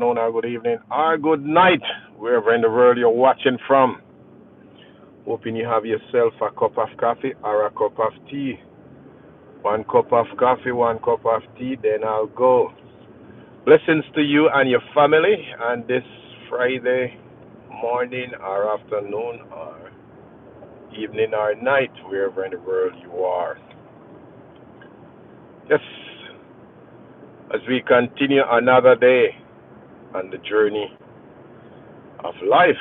afternoon, or good evening, or good night, wherever in the world you're watching from. Hoping you have yourself a cup of coffee or a cup of tea. One cup of coffee, one cup of tea, then I'll go. Blessings to you and your family on this Friday morning or afternoon or evening or night, wherever in the world you are. Yes, as we continue another day on the journey of life,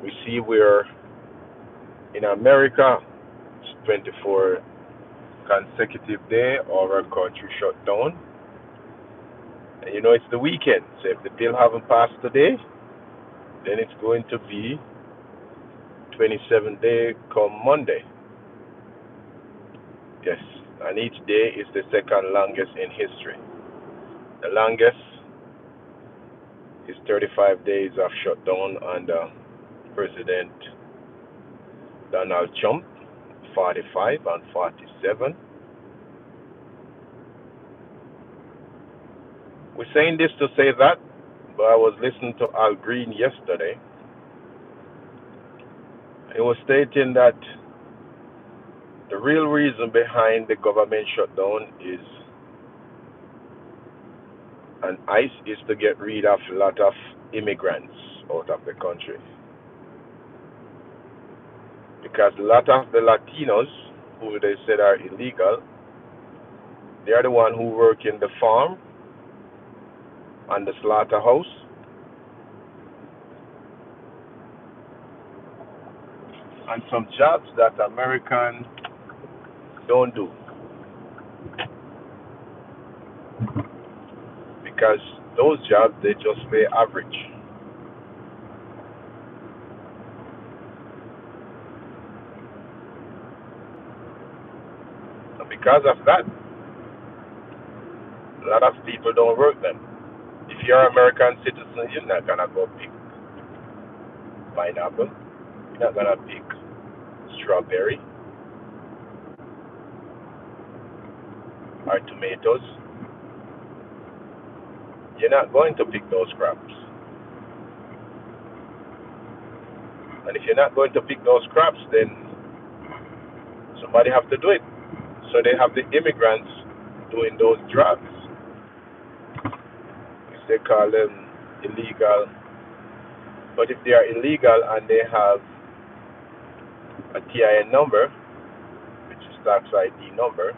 we see we're in America. It's 24 consecutive day of our country shut down. And it's the weekend. So if the bill haven't passed today, then it's going to be 27 day come Monday. Yes. And each day is the second longest in history. The longest is 35 days of shutdown under President Donald Trump, 45 and 47. We're saying this to say that, but I was listening to Al Green yesterday. He was stating that the real reason behind the government shutdown is and ICE is to get rid of a lot of immigrants out of the country. Because a lot of the Latinos who they said are illegal, they are the one who work in the farm and the slaughterhouse. And some jobs that Americans don't do. Because those jobs, they just pay average. And because of that, a lot of people don't work them. If you're an American citizen, you're not going to go pick pineapple. You're not going to pick strawberry or tomatoes. You're not going to pick those crops. And if you're not going to pick those crops, then somebody have to do it. So they have the immigrants doing those jobs. Which they call them illegal. But if they are illegal and they have a TIN number, which is tax ID number,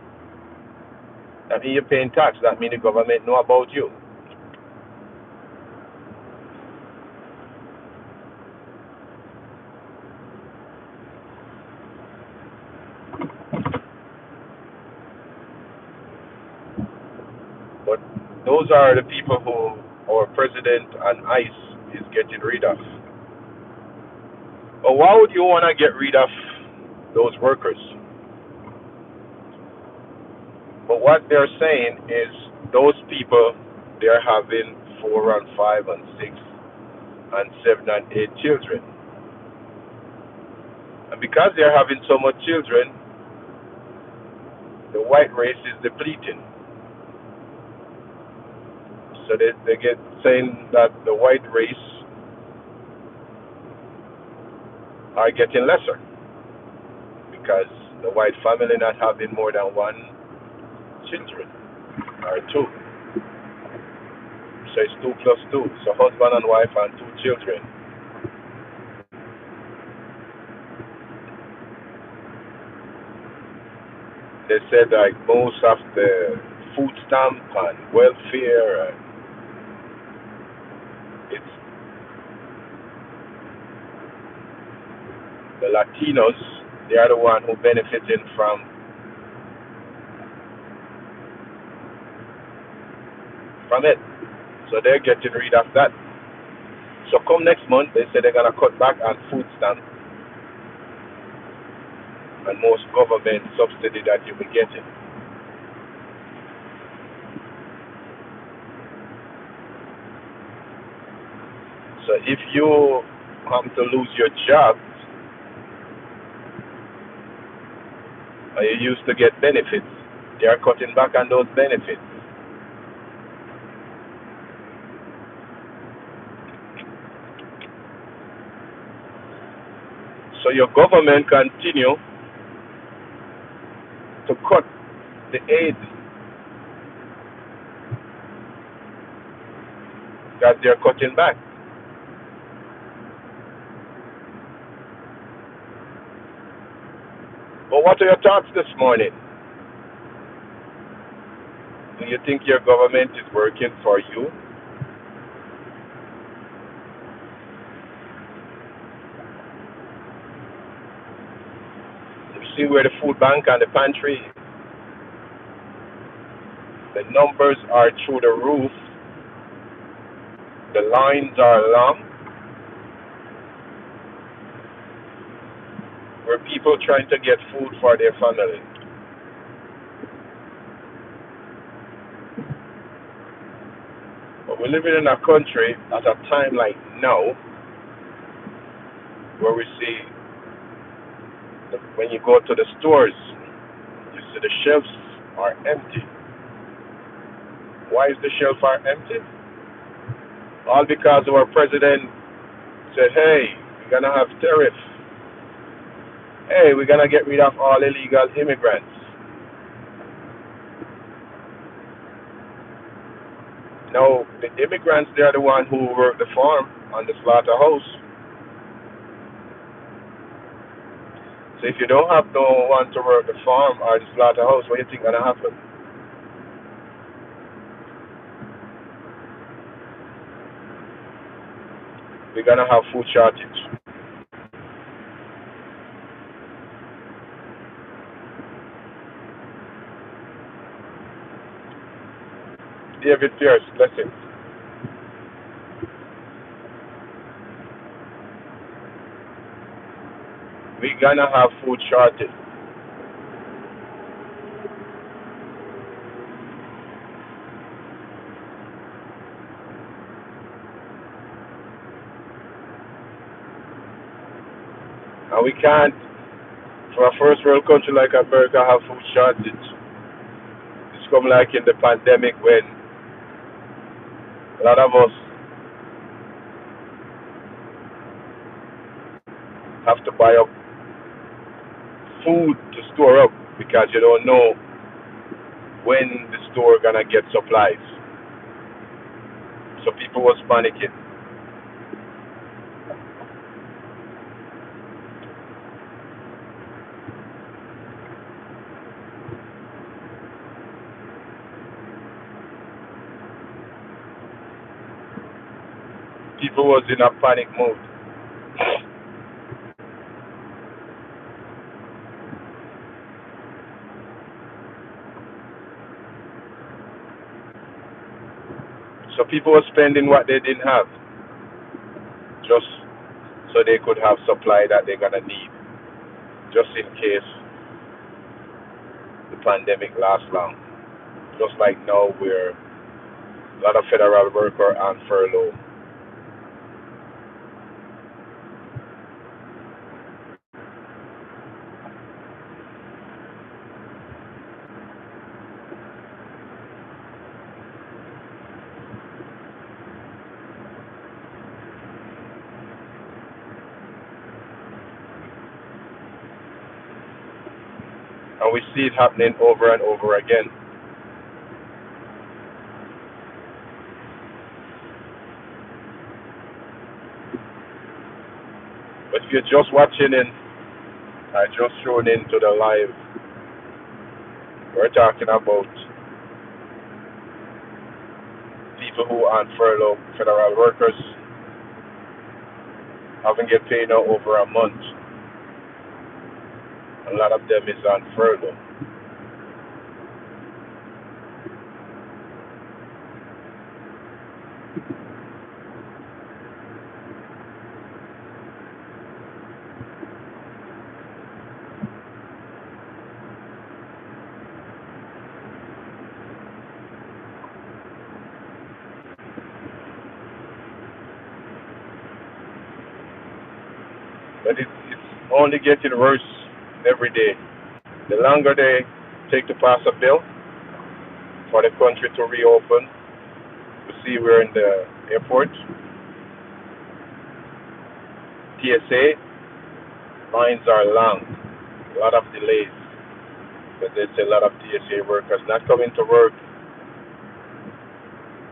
that means you're paying tax. That means the government know about you. But those are the people who our president and ICE is getting rid of. But why would you want to get rid of those workers? But what they're saying is those people, they're having 4 and 5 and 6 and 7 and 8 children. And because they're having so much children, the white race is depleting. So they get saying that the white race are getting lesser because the white family not having more than one children or two. So it's 2 plus 2. So husband and wife and 2 children. They said like most of the food stamp and welfare, it's the Latinos, they are the one who benefiting from it. So they're getting rid of that. So come next month, they say they're gonna cut back on food stamp and most government subsidy that you'll be getting. So if you come to lose your job and you used to get benefits, they are cutting back on those benefits. So your government continue to cut the aid that they're cutting back. But what are your thoughts this morning? Do you think your government is working for you? You see where the food bank and the pantry, the numbers are through the roof, the lines are long, where people trying to get food for their family. But we're living in a country at a time like now where we see when you go to the stores, you see the shelves are empty. Why is the shelf are empty? All because our president said, hey, we're going to have tariffs. Hey, we're going to get rid of all illegal immigrants. Now, the immigrants, they're the ones who work the farm on the slaughterhouse. So if you don't have no one to work the farm or the slaughterhouse, what do you think going to happen? We're going to have food shortage. David Pierce, blessings. We're going to have food shortage. And we can't, for a first world country like America, have food shortage. It's come like in the pandemic when a lot of us have to buy up food to store up because you don't know when the store gonna get supplies. So people was panicking. People was in a panic mode. So people were spending what they didn't have just so they could have supply that they're gonna need, just in case the pandemic lasts long. Just like now where a lot of federal workers on furlough. And we see it happening over and over again. But if you're just watching in, I just tuned into the live, we're talking about people who are on furlough, federal workers, haven't get paid now over a month. A lot of them is on furlough. But it's only getting worse every day. The longer they take to pass a bill for the country to reopen, we see we're in the airport, TSA, Lines are long, a lot of delays. Because there's a lot of TSA workers not coming to work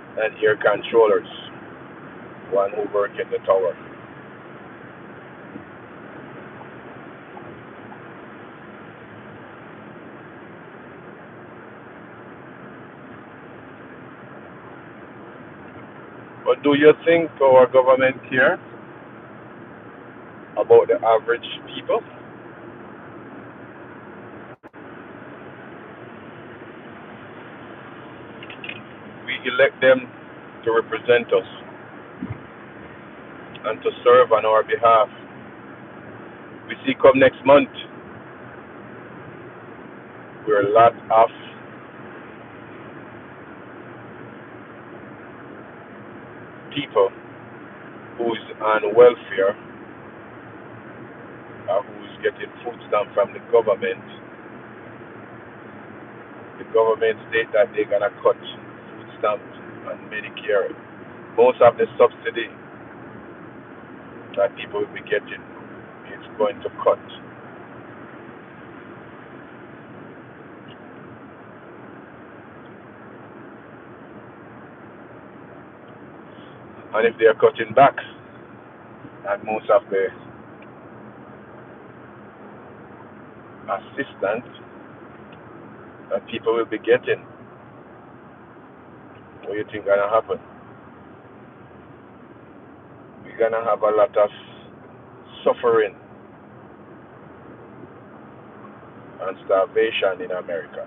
and air controllers, one who work in the tower. But do you think our government care about the average people? We elect them to represent us and to serve on our behalf. We see come next month, we're a lot of people who's on welfare or who's getting food stamp from the government. The government state that they're gonna cut food stamps and Medicare. Most of the subsidy that people will be getting is going to cut. And if they are cutting back, and most of the assistance that people will be getting, what do you think gonna happen? We're gonna have a lot of suffering and starvation in America.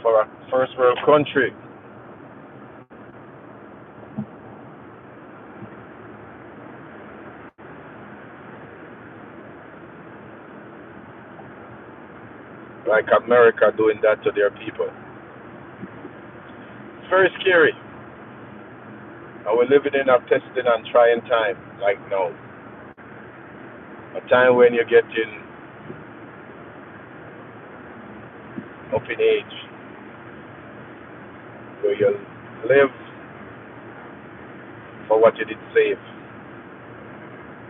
For a first world country, like America doing that to their people. It's very scary. And we're living in a testing and trying time, like now. A time when you're getting up in age, where you live for what you did save.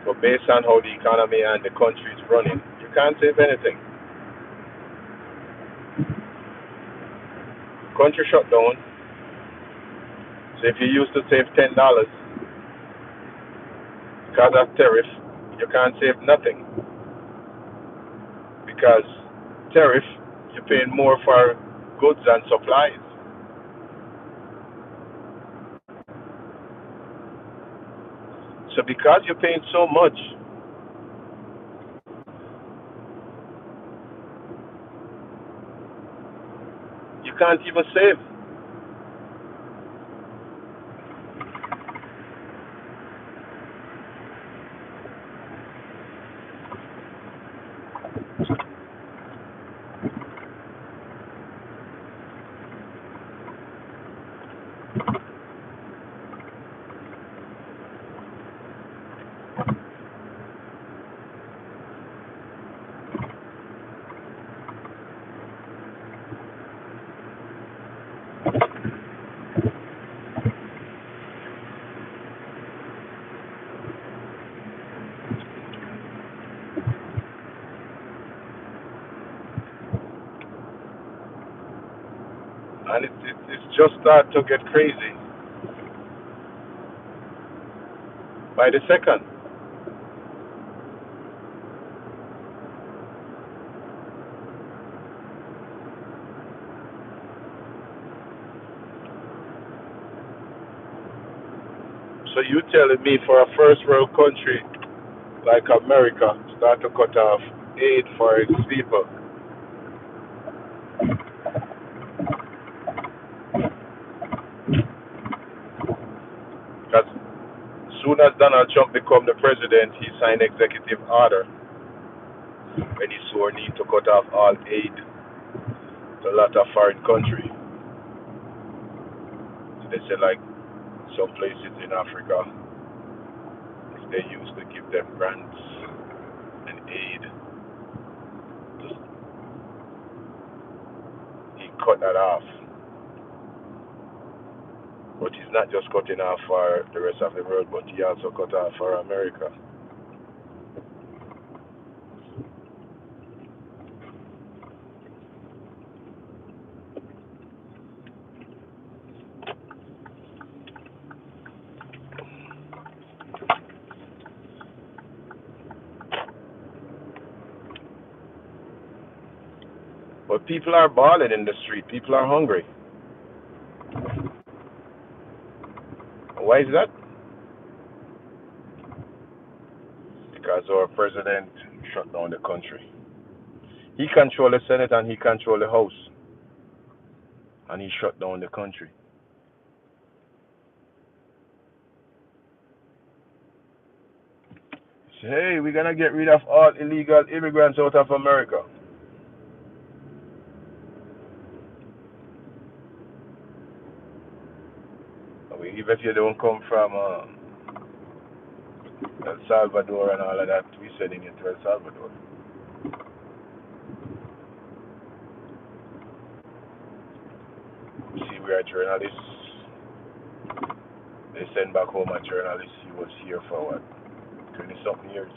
But based on how the economy and the country is running, you can't save anything. Country shut down. So if you used to save $10 because of tariff, you can't save nothing. Because tariff, you're paying more for goods and supplies. So because you're paying so much, you can't even save. And it's just start to get crazy by the second. So you telling me for a first world country like America start to cut off aid for its people? Because soon as Donald Trump become the president, he signed executive order when he swore in to cut off all aid to a lot of foreign countries. So they say like some places in Africa, they used to give them grants and aid. He cut that off. But he's not just cutting off for the rest of the world, but he also cut off for America. But people are balling in the street. People are hungry. Why is that? Because our president shut down the country. He controls the Senate and he controls the House. And he shut down the country. Say, hey, we're going to get rid of all illegal immigrants out of America. Even if you don't come from El Salvador and all of that, we're sending you to El Salvador. See, we are journalists. They send back home a journalist. He was here for what? 20-something years.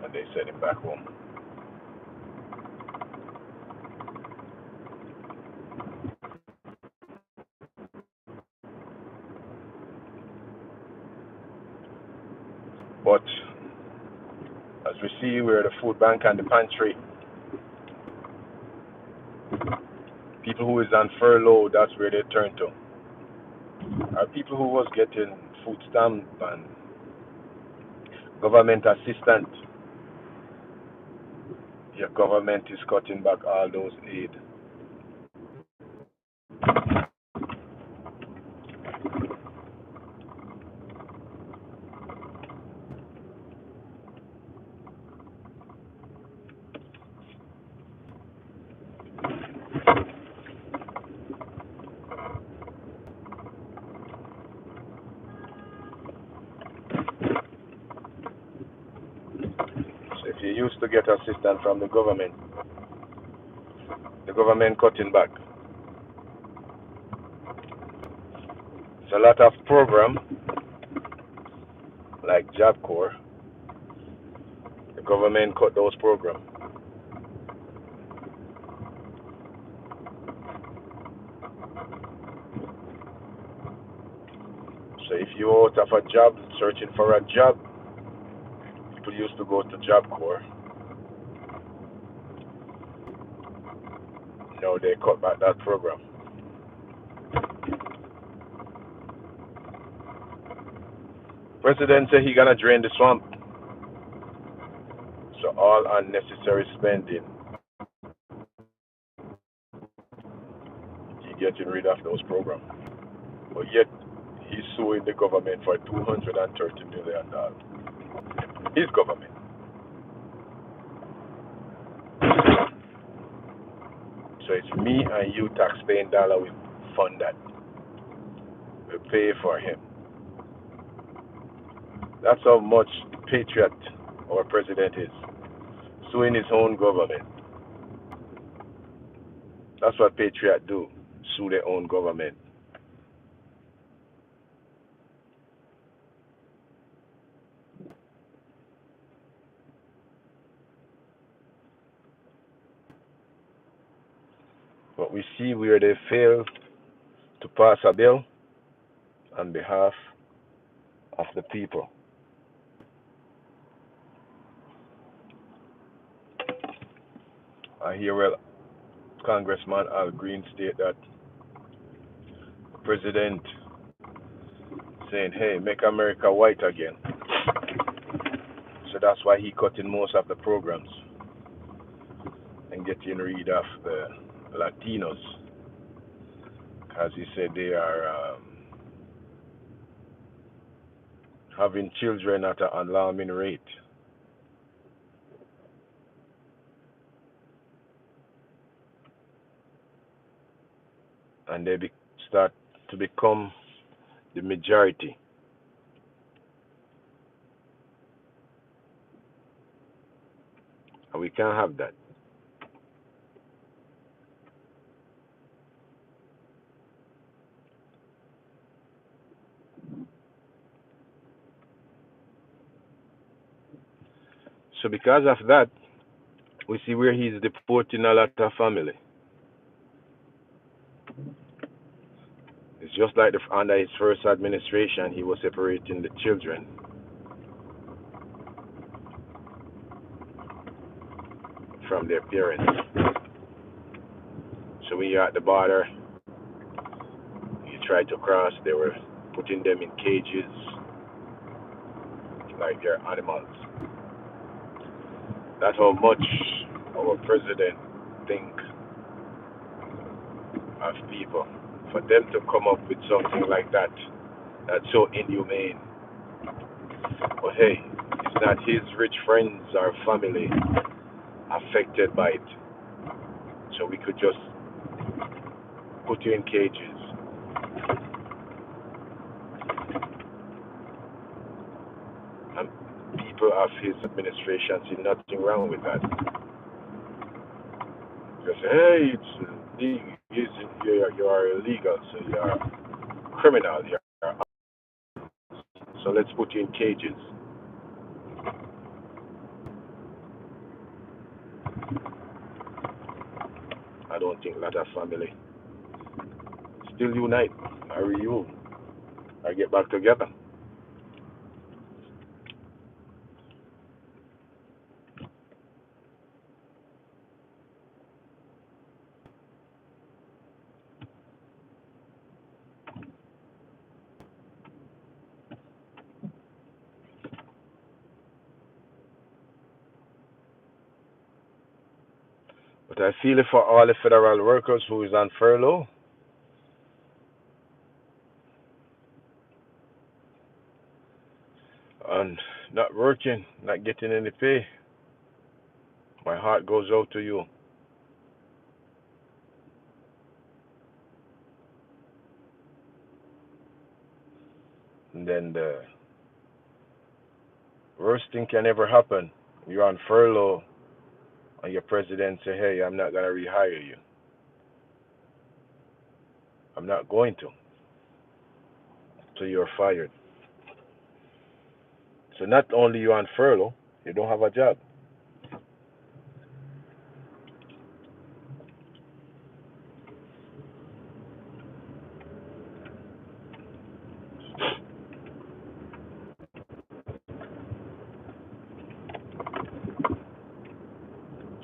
And they send him back home. But as we see, we're the food bank and the pantry. People who is on furlough, that's where they turn to. Are people who was getting food stamp and government assistance. Your government is cutting back all those aid. If you used to get assistance from the government cutting back. It's a lot of program like Job Corps. The government cut those programs. So if you're out of a job, searching for a job, people used to go to Job Corps. Now they cut back that program. President said he gonna drain the swamp. So all unnecessary spending, he getting rid of those programs. But yet he's suing the government for $230 million. His government. So it's me and you taxpaying dollar will fund that. We pay for him. That's how much patriot our president is. Suing his own government. That's what patriots do. Sue their own government. But we see where they fail to pass a bill on behalf of the people. I hear Congressman Al Green state that the president saying, hey, make America white again. So that's why he cutting most of the programs and getting rid of the Latinos. Because he said they are having children at an alarming rate. And they start to become the majority. And we can't have that. So because of that, we see where he's deporting a lot of family. It's just like under his first administration, he was separating the children from their parents. So when you're at the border, you try to cross, they were putting them in cages like they're animals. That's how much our president thinks of people. For them to come up with something like that, that's so inhumane. But hey, it's not his rich friends or family affected by it. So we could just put you in cages. And people of his administration see nothing wrong with that. Because hey, you are illegal, so you are criminal. So let's put you in cages. I don't think that a family still unite or reunion or get back together. But I feel it for all the federal workers who is on furlough. And not working, not getting any pay. My heart goes out to you. And then the worst thing can ever happen. You're on furlough and your president say, hey, I'm not going to rehire you. I'm not going to. So you're fired. So not only you on furlough, you don't have a job.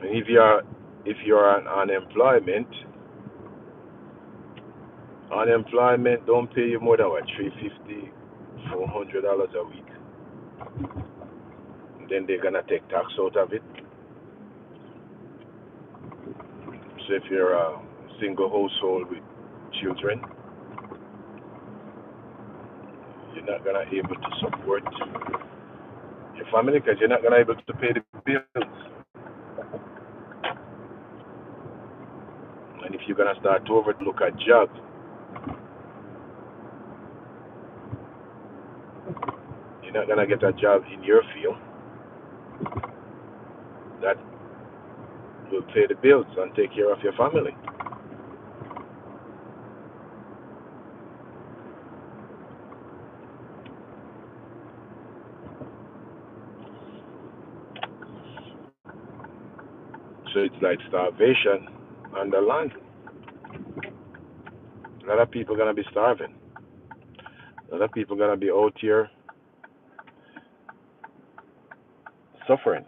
And if you're on unemployment don't pay you more than what, $350, $400 a week. And then they're gonna take tax out of it. So if you're a single household with children, you're not gonna be able to support your family because you're not gonna be able to pay the bills. And if you're gonna start to overlook at jobs, you're not gonna get a job in your field that will pay the bills and take care of your family. So it's like starvation on the land. A lot of people are gonna be starving. A lot of people are gonna be out here suffering.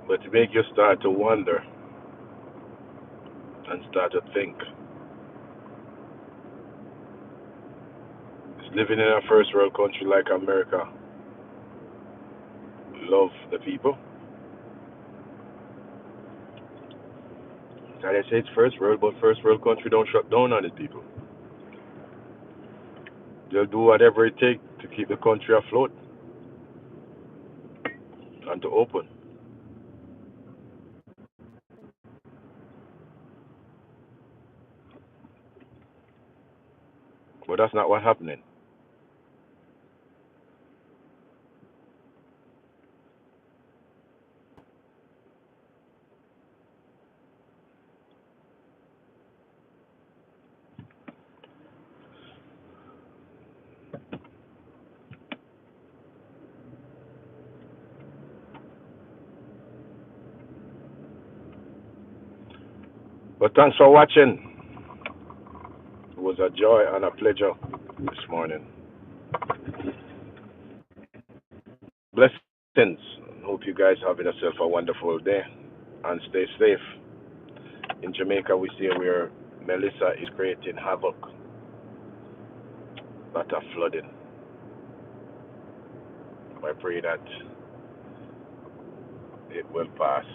But to make you start to wonder and start to think, is living in a first world country like America love the people? And I say it's first world, but first world country don't shut down on its people. They'll do whatever it takes to keep the country afloat and to open. But that's not what's happening. But thanks for watching. It was a joy and a pleasure this morning. Blessings. Hope you guys having yourself a wonderful day and stay safe. In Jamaica, we see where Melissa is creating havoc, lot of flooding. I pray that it will pass.